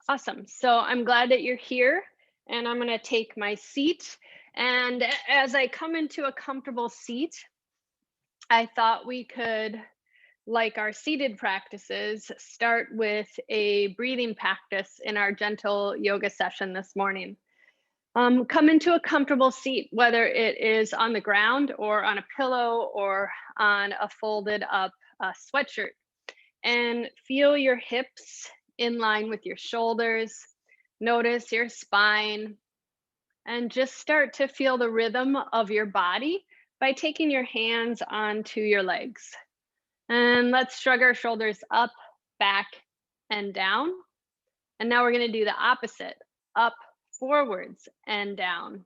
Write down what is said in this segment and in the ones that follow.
Awesome. So I'm glad that you're here, and I'm going to take my seat. And as I come into a comfortable seat, I thought we could, like our seated practices, start with a breathing practice in our gentle yoga session this morning. Come into a comfortable seat, whether it is on the ground or on a pillow or on a folded up sweatshirt, and feel your hips in line with your shoulders. Notice your spine and just start to feel the rhythm of your body by taking your hands onto your legs. And let's shrug our shoulders up, back, and down. And now we're going to do the opposite, up, forwards, and down.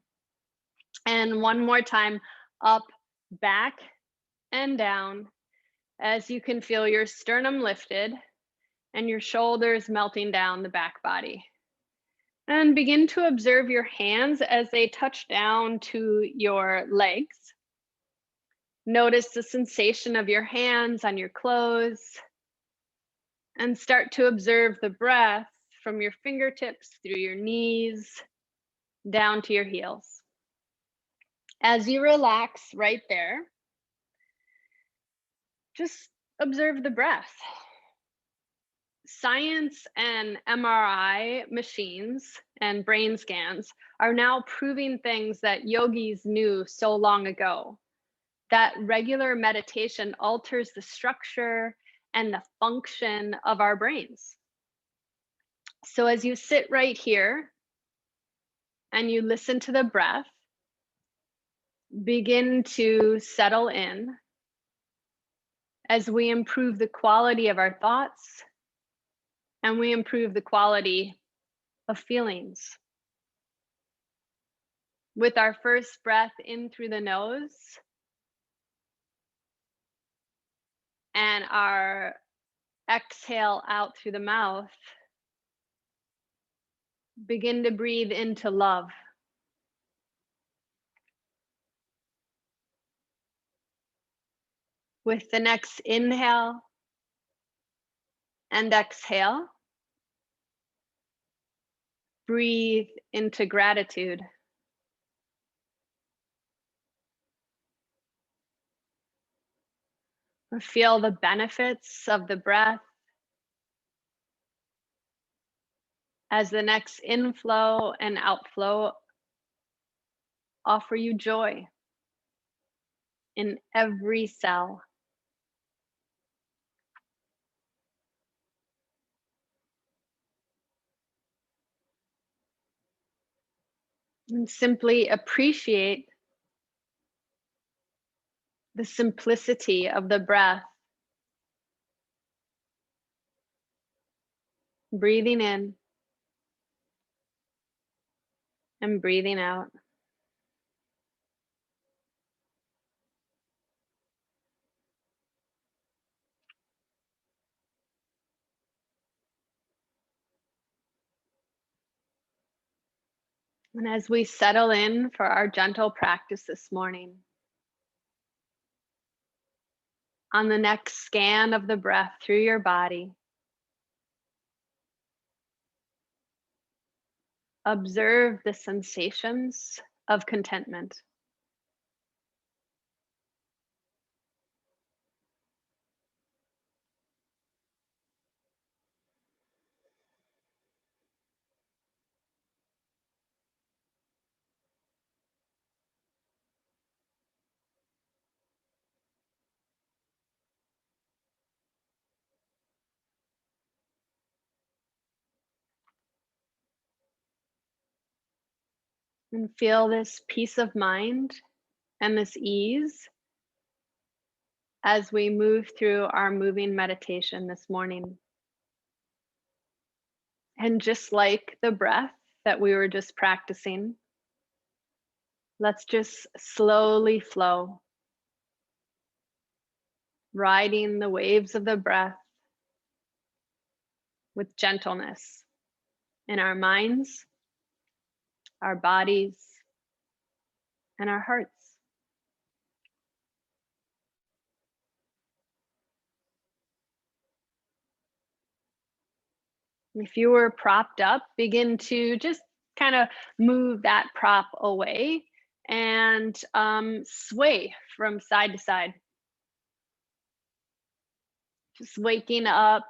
And one more time, up, back, and down, as you can feel your sternum lifted and your shoulders melting down the back body. And begin to observe your hands as they touch down to your legs. Notice the sensation of your hands on your clothes, and start to observe the breath from your fingertips through your knees down to your heels. As you relax right there, just observe the breath. Science and MRI machines and brain scans are now proving things that yogis knew so long ago, that regular meditation alters the structure and the function of our brains. So as you sit right here and you listen to the breath, begin to settle in as we improve the quality of our thoughts and we improve the quality of feelings. With our first breath in through the nose and our exhale out through the mouth, begin to breathe into love. With the next inhale and exhale, breathe into gratitude. Feel the benefits of the breath as the next inflow and outflow offer you joy in every cell. And simply appreciate the simplicity of the breath. Breathing in and breathing out. And as we settle in for our gentle practice this morning, on the next scan of the breath through your body, observe the sensations of contentment. And feel this peace of mind and this ease as we move through our moving meditation this morning. And just like the breath that we were just practicing, let's just slowly flow, riding the waves of the breath with gentleness in our minds, our bodies, and our hearts. If you were propped up, begin to just kind of move that prop away and sway from side to side. Just waking up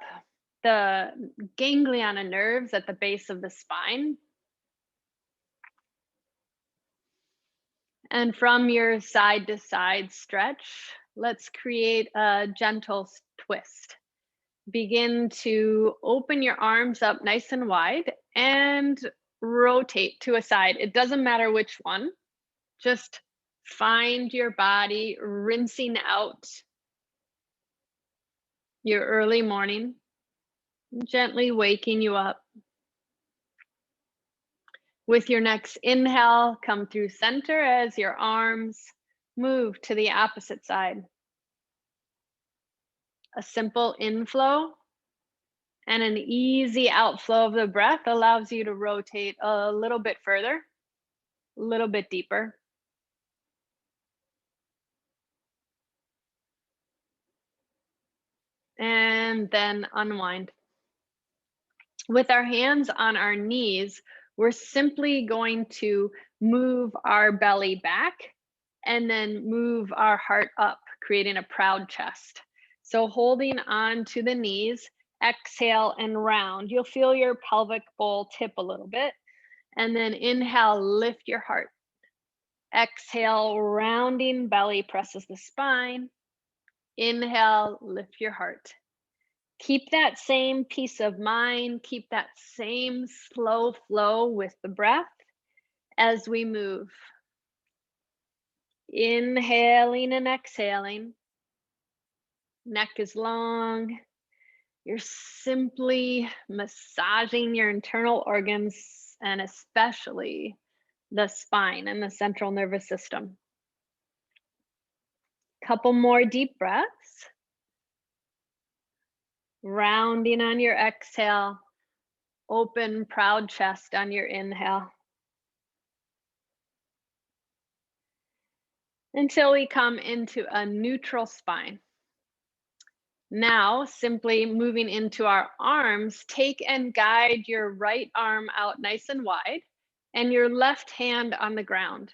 the ganglion of nerves at the base of the spine. And from your side to side stretch, let's create a gentle twist. Begin to open your arms up nice and wide and rotate to a side. It doesn't matter which one. Just find your body rinsing out your early morning, gently waking you up. With your next inhale, come through center as your arms move to the opposite side. A simple inflow and an easy outflow of the breath allows you to rotate a little bit further, a little bit deeper. And then unwind. With our hands on our knees, we're simply going to move our belly back and then move our heart up, creating a proud chest. So holding on to the knees, exhale and round. You'll feel your pelvic bowl tip a little bit. And then inhale, lift your heart. Exhale, rounding belly presses the spine. Inhale, lift your heart. Keep that same peace of mind, keep that same slow flow with the breath as we move. Inhaling and exhaling. Neck is long. You're simply massaging your internal organs and especially the spine and the central nervous system. Couple more deep breaths. Rounding on your exhale. Open, proud chest on your inhale. Until we come into a neutral spine. Now, simply moving into our arms, take and guide your right arm out nice and wide and your left hand on the ground.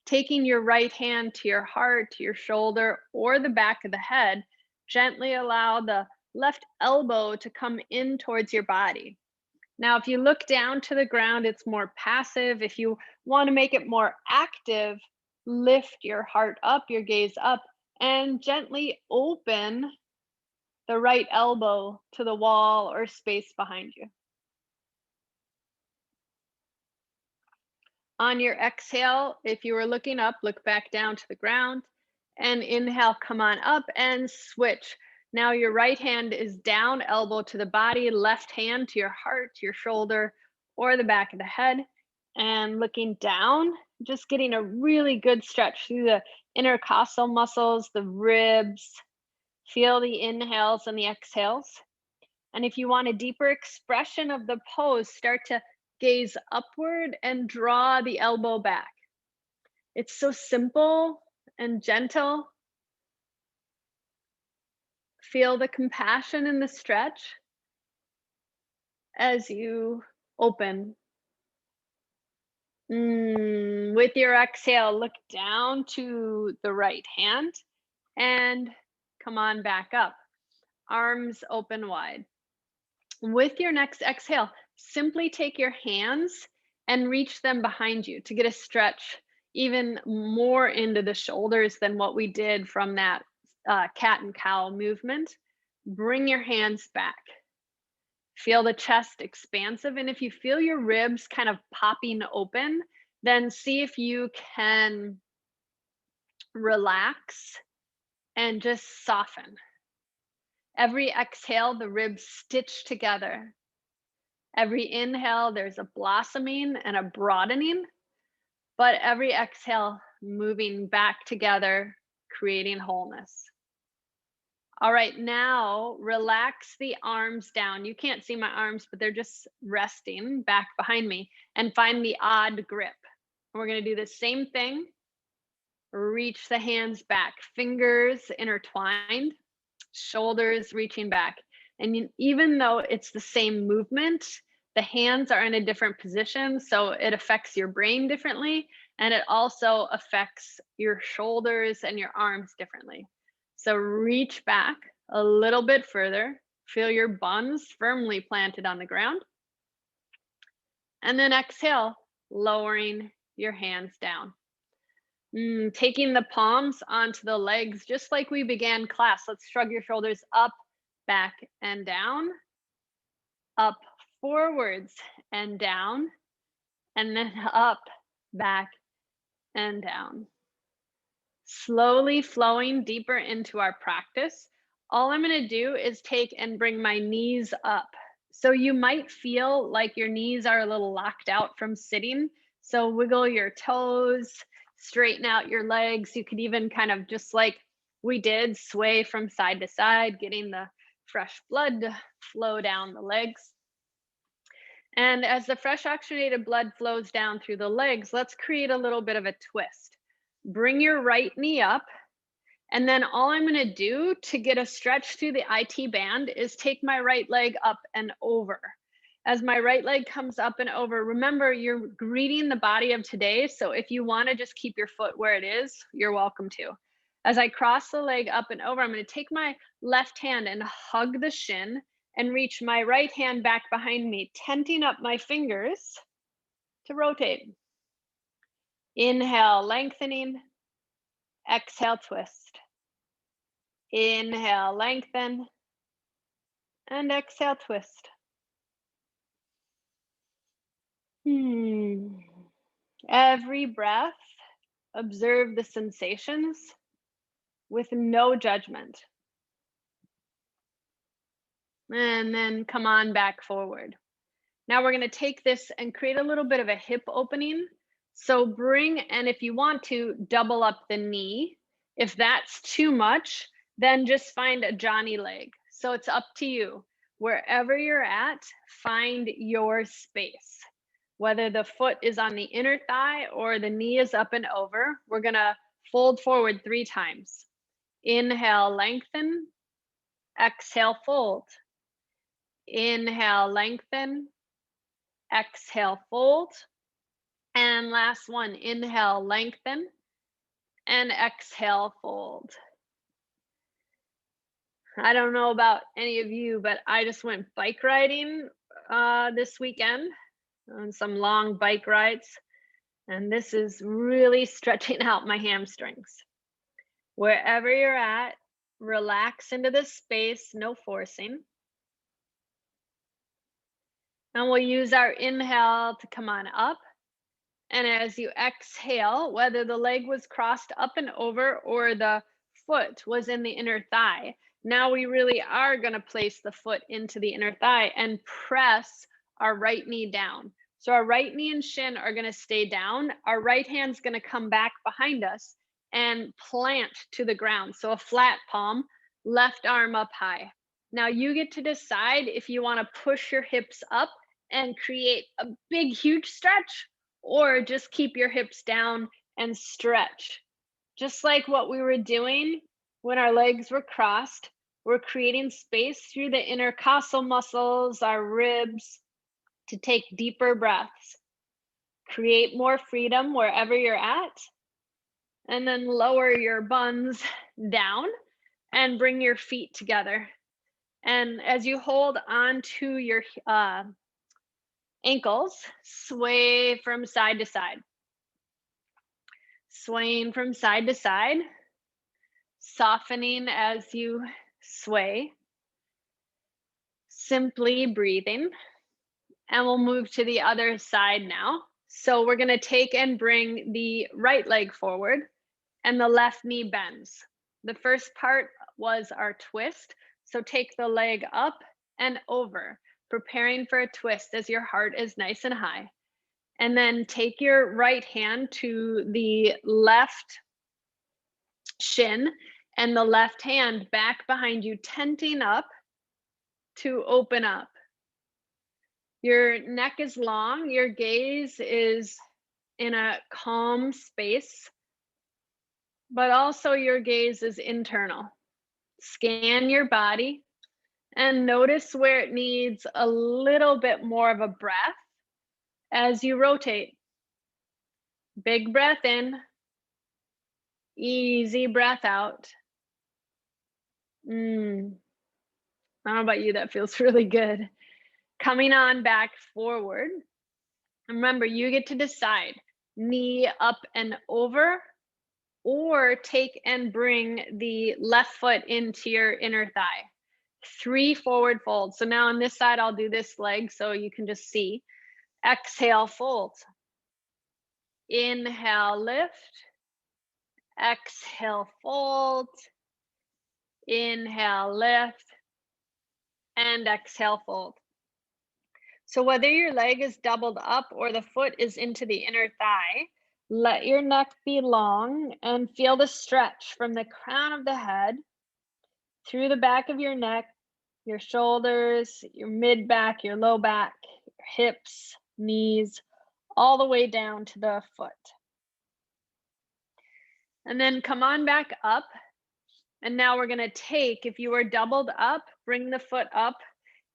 Taking your right hand to your heart, to your shoulder, or the back of the head, gently allow the left elbow to come in towards your body. Now, if you look down to the ground, it's more passive. If you want to make it more active, lift your heart up, your gaze up, and gently open the right elbow to the wall or space behind you. On your exhale, if you were looking up, look back down to the ground and inhale, come on up and switch. Now your right hand is down, elbow to the body, left hand to your heart, your shoulder, or the back of the head. And looking down, just getting a really good stretch through the intercostal muscles, the ribs. Feel the inhales and the exhales. And if you want a deeper expression of the pose, start to gaze upward and draw the elbow back. It's so simple and gentle. Feel the compassion in the stretch as you open. With your exhale, look down to the right hand and come on back up. Arms open wide. With your next exhale, simply take your hands and reach them behind you to get a stretch even more into the shoulders than what we did from that cat and cow movement. Bring your hands back. Feel the chest expansive. And if you feel your ribs kind of popping open, then see if you can relax and just soften. Every exhale, the ribs stitch together. Every inhale, there's a blossoming and a broadening, but every exhale, moving back together, creating wholeness. All right, now relax the arms down. You can't see my arms, but they're just resting back behind me, and find the odd grip. And we're going to do the same thing. Reach the hands back, fingers intertwined, shoulders reaching back. And even though it's the same movement, the hands are in a different position, so it affects your brain differently, and it also affects your shoulders and your arms differently. So reach back a little bit further, feel your buns firmly planted on the ground, and then exhale, lowering your hands down. Taking the palms onto the legs, just like we began class. Let's shrug your shoulders up, back, and down, up, forwards, and down, and then up, back, and down. Slowly flowing deeper into our practice. All I'm going to do is take and bring my knees up. So you might feel like your knees are a little locked out from sitting. So wiggle your toes, straighten out your legs. You could even kind of, just like we did, sway from side to side, getting the fresh blood to flow down the legs. And as the fresh oxygenated blood flows down through the legs, let's create a little bit of a twist. Bring your right knee up. And then all I'm going to do to get a stretch through the IT band is take my right leg up and over. As my right leg comes up and over, remember, you're greeting the body of today. So if you want to just keep your foot where it is, you're welcome to. As I cross the leg up and over, I'm going to take my left hand and hug the shin and reach my right hand back behind me, tenting up my fingers to rotate. Inhale, lengthening. Exhale, twist. Inhale, lengthen. And exhale, twist. Every breath, observe the sensations with no judgment. And then come on back forward. Now we're going to take this and create a little bit of a hip opening. So bring, and if you want to, double up the knee. If that's too much, then just find a Johnny leg. So it's up to you. Wherever you're at, find your space. Whether the foot is on the inner thigh or the knee is up and over, we're going to fold forward 3 times. Inhale, lengthen. Exhale, fold. Inhale, lengthen. Exhale, fold. And last one, inhale, lengthen. And exhale, fold. I don't know about any of you, but I just went bike riding this weekend on some long bike rides. And this is really stretching out my hamstrings. Wherever you're at, relax into this space, no forcing. And we'll use our inhale to come on up. And as you exhale, whether the leg was crossed up and over or the foot was in the inner thigh, now we really are going to place the foot into the inner thigh and press our right knee down. So our right knee and shin are going to stay down. Our right hand's going to come back behind us and plant to the ground. So a flat palm, left arm up high. Now you get to decide if you want to push your hips up and create a big, huge stretch, or just keep your hips down and stretch. Just like what we were doing when our legs were crossed, we're creating space through the intercostal muscles, our ribs, to take deeper breaths. Create more freedom wherever you're at. And then lower your buns down and bring your feet together. And as you hold on to your ankles, sway from side to side. Swaying from side to side, softening as you sway. Simply breathing. And we'll move to the other side now. So we're going to take and bring the right leg forward and the left knee bends. The first part was our twist. So take the leg up and over, preparing for a twist as your heart is nice and high. And then take your right hand to the left shin and the left hand back behind you, tenting up to open up. Your neck is long, your gaze is in a calm space, but also your gaze is internal. Scan your body And notice where it needs a little bit more of a breath as you rotate. Big breath in, easy breath out. I don't know about you, that feels really good. Coming on back forward. Remember, you get to decide knee up and over, or take and bring the left foot into your inner thigh. 3 forward folds. So now on this side, I'll do this leg so you can just see. Exhale, fold. Inhale, lift. Exhale, fold. Inhale, lift. And exhale, fold. So whether your leg is doubled up or the foot is into the inner thigh, let your neck be long and feel the stretch from the crown of the head through the back of your neck, your shoulders, your mid back, your low back, your hips, knees, all the way down to the foot. And then come on back up. And now we're going to take, if you are doubled up, bring the foot up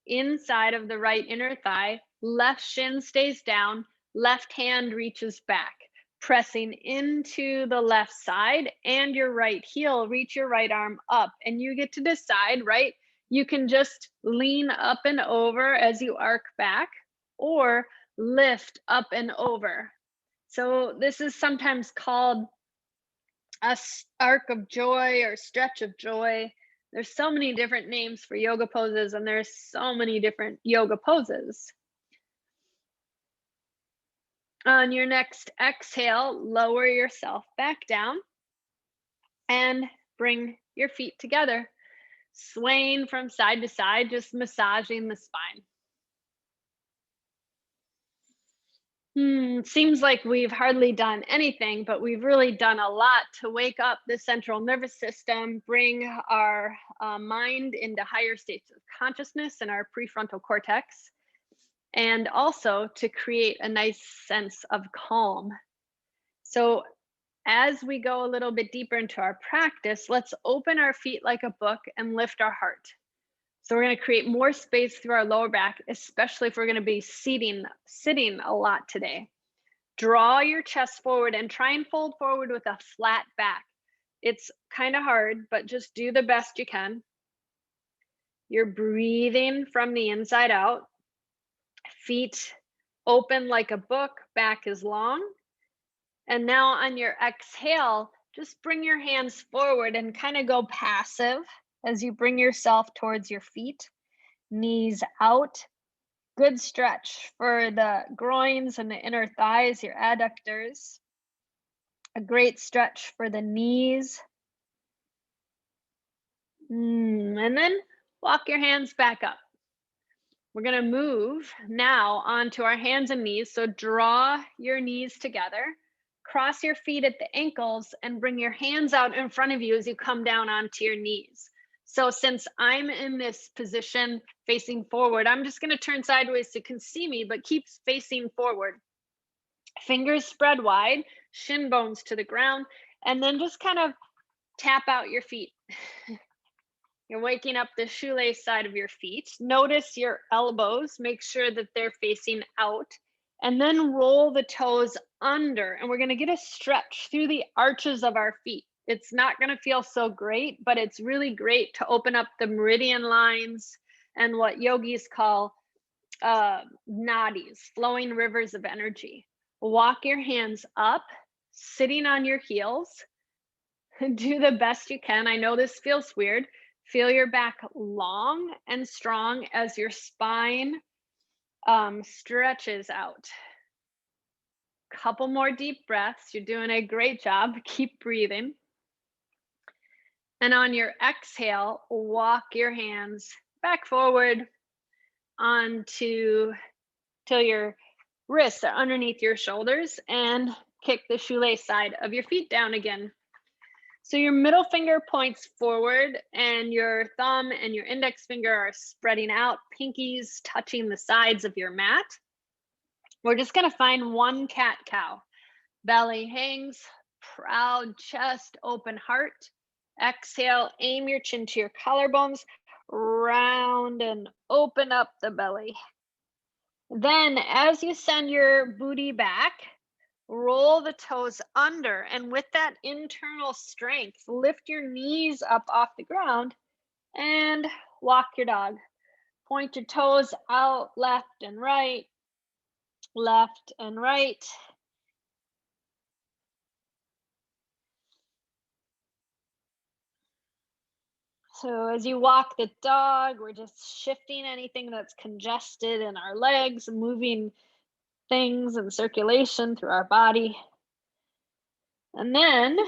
inside of the right inner thigh. Left shin stays down, left hand reaches back, pressing into the left side, and your right heel, reach your right arm up. And you get to decide, right? You can just lean up and over as you arc back, or lift up and over. So this is sometimes called a arc of joy or stretch of joy. There's so many different names for yoga poses, and there's so many different yoga poses. On your next exhale, lower yourself back down and bring your feet together, swaying from side to side, just massaging the spine. Seems like we've hardly done anything, but we've really done a lot to wake up the central nervous system, bring our mind into higher states of consciousness in our prefrontal cortex, and also to create a nice sense of calm. So as we go a little bit deeper into our practice, let's open our feet like a book and lift our heart. So we're going to create more space through our lower back, especially if we're going to be sitting a lot today. Draw your chest forward and try and fold forward with a flat back. It's kind of hard, but just do the best you can. You're breathing from the inside out. Feet open like a book, back is long. And now on your exhale, just bring your hands forward and kind of go passive as you bring yourself towards your feet, knees out. Good stretch for the groins and the inner thighs, your adductors. A great stretch for the knees. And then walk your hands back up. We're going to move now onto our hands and knees. So draw your knees together. Cross your feet at the ankles and bring your hands out in front of you as you come down onto your knees. So since I'm in this position facing forward, I'm just going to turn sideways so you can see me, but keep facing forward. Fingers spread wide, shin bones to the ground, and then just kind of tap out your feet. You're waking up the shoelace side of your feet. Notice your elbows, make sure that they're facing out, and then roll the toes under. And we're going to get a stretch through the arches of our feet. It's not going to feel so great, but it's really great to open up the meridian lines and what yogis call nadis, flowing rivers of energy. Walk your hands up, sitting on your heels. Do the best you can. I know this feels weird. Feel your back long and strong as your spine stretches out. Couple more deep breaths. You're doing a great job. Keep breathing. And on your exhale, walk your hands back forward till your wrists are underneath your shoulders, and kick the shoelace side of your feet down again. So your middle finger points forward and your thumb and your index finger are spreading out, pinkies touching the sides of your mat. We're just going to find one cat-cow. Belly hangs, proud chest, open heart. Exhale, aim your chin to your collarbones. round and open up the belly. Then, as you send your booty back, roll the toes under. And with that internal strength, lift your knees up off the ground and walk your dog. Point your toes out left and right, left and right. So as you walk the dog, we're just shifting anything that's congested in our legs, moving things and circulation through our body. And then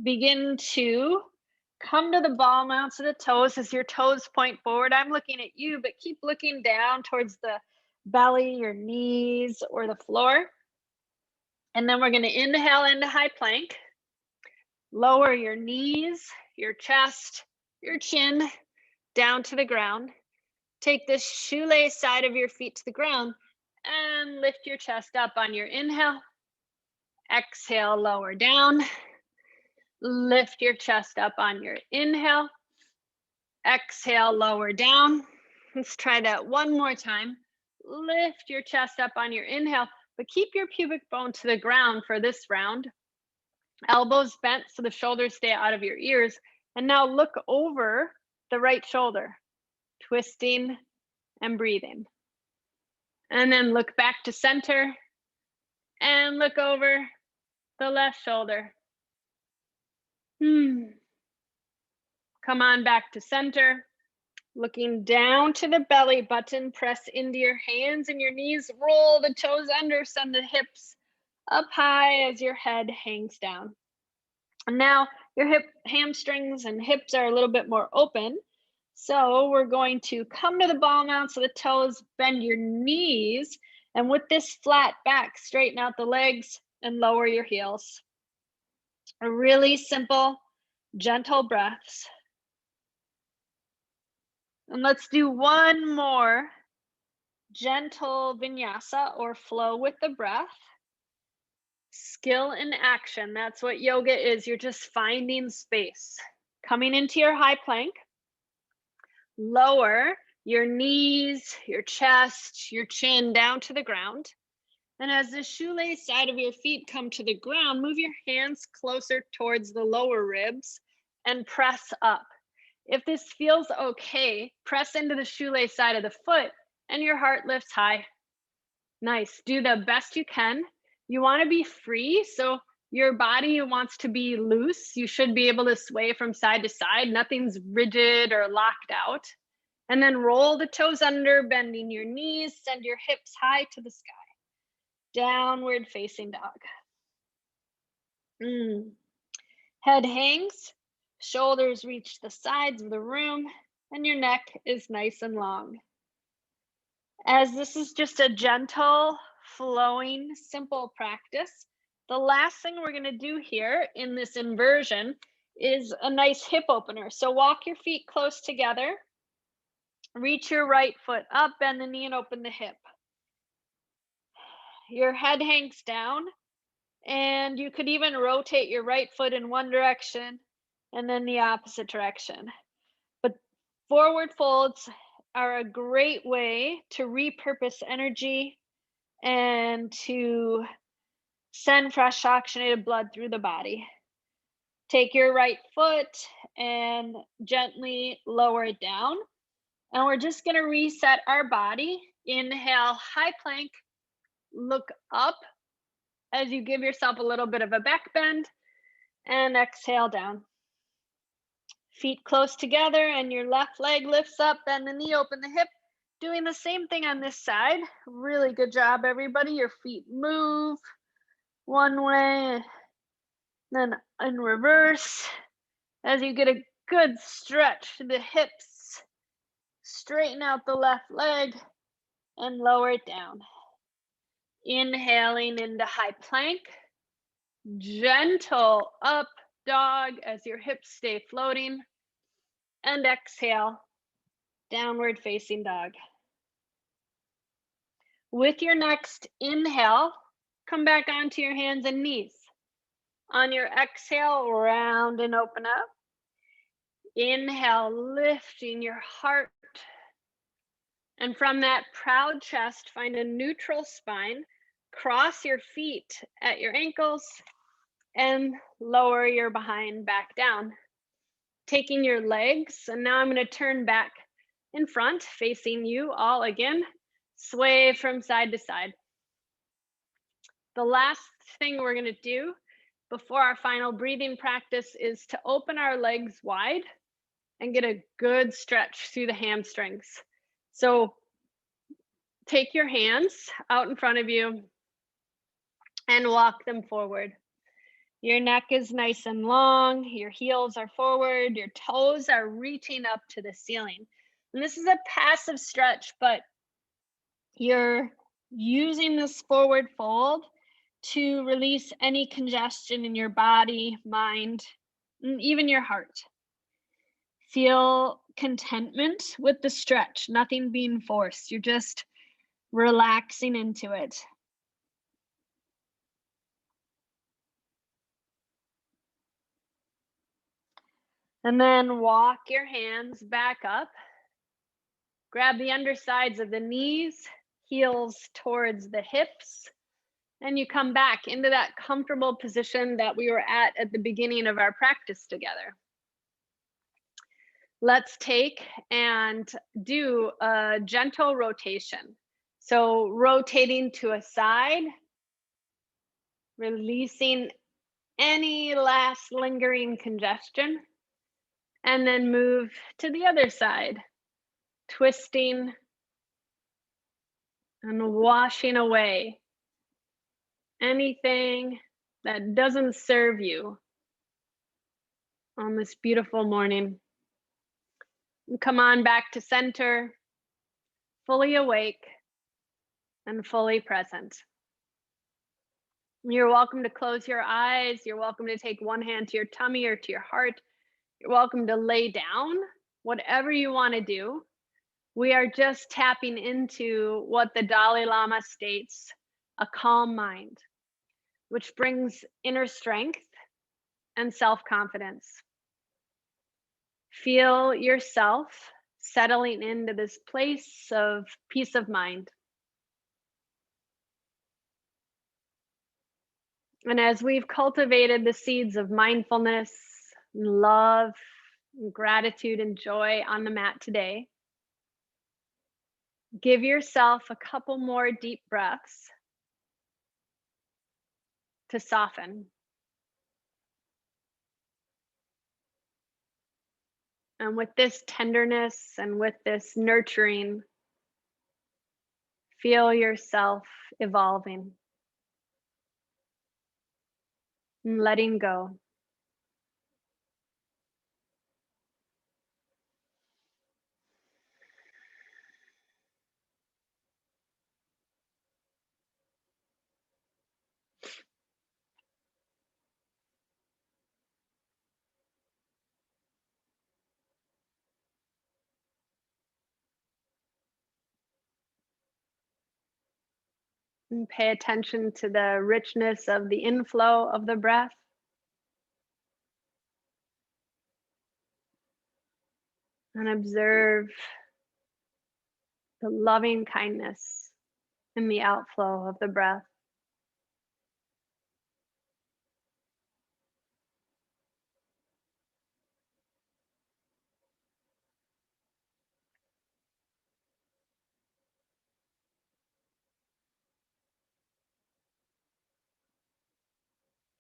begin to come to the ball mounts of the toes as your toes point forward. I'm looking at you, but keep looking down towards the belly, your knees, or the floor. And then we're going to inhale into high plank. Lower your knees, your chest, your chin down to the ground. Take the shoelace side of your feet to the ground and lift your chest up on your inhale. Exhale, lower down. Lift your chest up on your inhale. Exhale, lower down. Let's try that one more time. Lift your chest up on your inhale, but keep your pubic bone to the ground for this round. Elbows bent so the shoulders stay out of your ears. And now look over the right shoulder, twisting and breathing. And then look back to center and look over the left shoulder. Come on back to center. Looking down to the belly button, press into your hands and your knees, roll the toes under, send the hips up high as your head hangs down. And now your hamstrings and hips are a little bit more open. So we're going to come to the ball mounts of the toes, bend your knees, and with this flat back, straighten out the legs and lower your heels. A really simple, gentle breaths. And let's do one more gentle vinyasa or flow with the breath. Skill in action. That's what yoga is. You're just finding space. Coming into your high plank. Lower your knees, your chest, your chin down to the ground. And as the shoelace side of your feet come to the ground, move your hands closer towards the lower ribs and press up. If this feels okay, press into the shoelace side of the foot and your heart lifts high. Nice. Do the best you can. You want to be free. So your body wants to be loose. You should be able to sway from side to side. Nothing's rigid or locked out. And then roll the toes under, bending your knees, send your hips high to the sky. Downward facing dog. Head hangs, shoulders reach the sides of the room, and your neck is nice and long. As this is just a gentle, flowing, simple practice, the last thing we're going to do here in this inversion is a nice hip opener. So walk your feet close together, reach your right foot up, bend the knee and open the hip. Your head hangs down, and you could even rotate your right foot in one direction and then the opposite direction. But forward folds are a great way to repurpose energy and to send fresh oxygenated blood through the body. Take your right foot and gently lower it down. And we're just going to reset our body. Inhale, high plank, look up as you give yourself a little bit of a back bend, and exhale down. Feet close together and your left leg lifts up, bend the knee, open the hip. Doing the same thing on this side. Really good job, everybody. Your feet move one way, then in reverse. As you get a good stretch to the hips, straighten out the left leg and lower it down. Inhaling into high plank, gentle up dog as your hips stay floating, and exhale, downward facing dog. With your next inhale, come back onto your hands and knees. On your exhale, round and open up. Inhale, lifting your heart. And from that proud chest, find a neutral spine. Cross your feet at your ankles and lower your behind back down. Taking your legs, and now I'm going to turn back in front, facing you all again. Sway from side to side. The last thing we're going to do before our final breathing practice is to open our legs wide and get a good stretch through the hamstrings. So take your hands out in front of you and walk them forward. Your neck is nice and long, your heels are forward, your toes are reaching up to the ceiling. And this is a passive stretch, but you're using this forward fold to release any congestion in your body, mind, and even your heart. Feel contentment with the stretch, nothing being forced. You're just relaxing into it. And then walk your hands back up. Grab the undersides of the knees, heels towards the hips, and you come back into that comfortable position that we were at the beginning of our practice together. Let's take and do a gentle rotation. So rotating to a side, releasing any last lingering congestion, and then move to the other side, twisting and washing away anything that doesn't serve you on this beautiful morning. And come on back to center, fully awake and fully present. You're welcome to close your eyes. You're welcome to take one hand to your tummy or to your heart. You're welcome to lay down, whatever you want to do. We are just tapping into what the Dalai Lama states, a calm mind, which brings inner strength and self-confidence. Feel yourself settling into this place of peace of mind. And as we've cultivated the seeds of mindfulness, and love, and gratitude, and joy on the mat today, give yourself a couple more deep breaths to soften. And with this tenderness and with this nurturing, feel yourself evolving and letting go. And pay attention to the richness of the inflow of the breath. And observe the loving kindness in the outflow of the breath.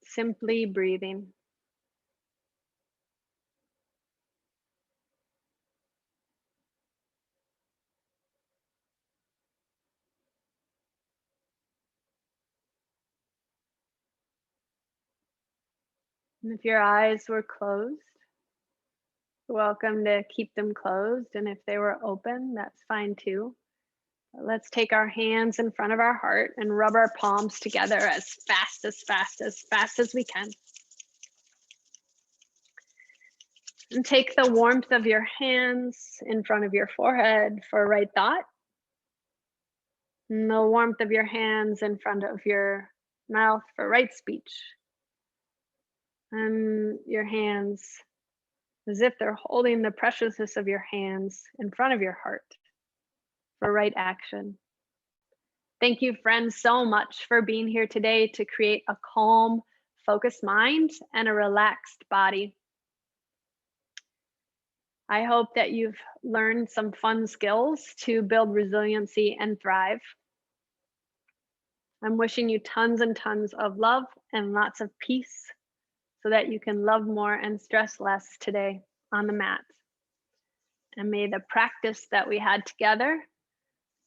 Simply breathing. And if your eyes were closed, you're welcome to keep them closed. And if they were open, that's fine too. But let's take our hands in front of our heart and rub our palms together as fast as we can. And take the warmth of your hands in front of your forehead for right thought. And the warmth of your hands in front of your mouth for right speech. And your hands as if they're holding the preciousness of your hands in front of your heart for right action. Thank you, friends, so much for being here today to create a calm, focused mind and a relaxed body. I hope that you've learned some fun skills to build resiliency and thrive. I'm wishing you tons and tons of love and lots of peace so that you can love more and stress less today on the mat. And may the practice that we had together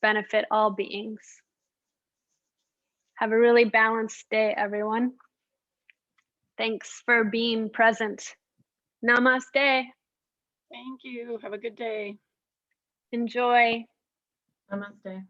benefit all beings. Have a really balanced day, everyone. Thanks for being present. Namaste. Thank you. Have a good day. Enjoy. Namaste.